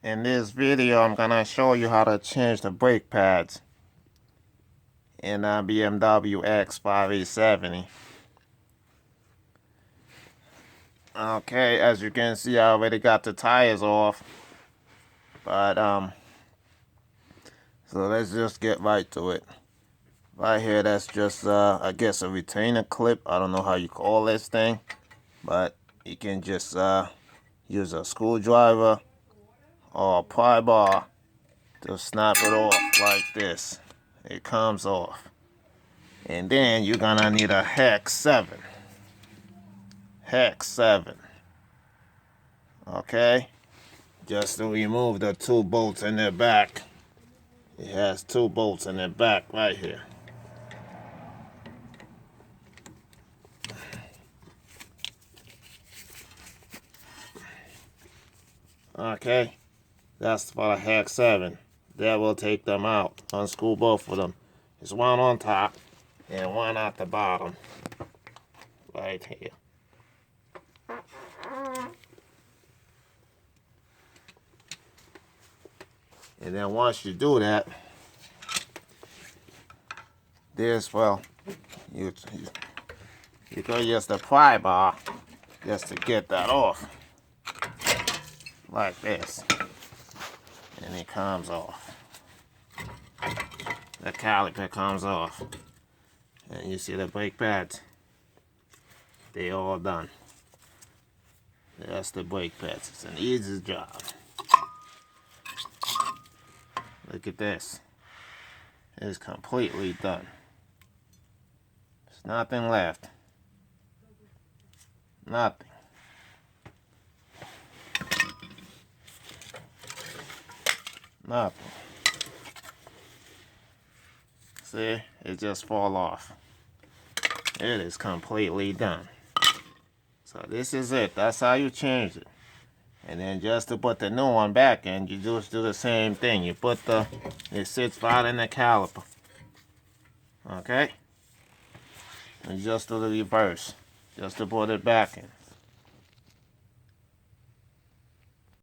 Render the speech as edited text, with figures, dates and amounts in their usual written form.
In this video, I'm gonna show you how to change the brake pads in a BMW X5 e70. Okay, as you can see, I already got the tires off, but so let's just get right to it. Right here, that's just I guess a retainer clip. I don't know how you call this thing, but you can just use a screwdriver or a pry bar to snap it off like this. It comes off. And then you're gonna need a hex 7. Hex 7. Okay? Just to remove the 2 bolts in the back. It has 2 bolts in the back right here. Okay? That's for the hex 7. That will take them out. Unscrew both of them. There's one on top and one at the bottom. Right here. And then once you do that, you can use the pry bar just to get that off. Like this. And it comes off. The caliper comes off. And you see the brake pads. They all done. That's the brake pads. It's an easy job. Look at this. It's completely done. There's nothing left. Nothing. Nothing. See? It just fall off. It is completely done. So this is it. That's how you change it. And then just to put the new one back in, you just do the same thing. You put it sits right in the caliper. Okay? And just do the reverse. Just to put it back in.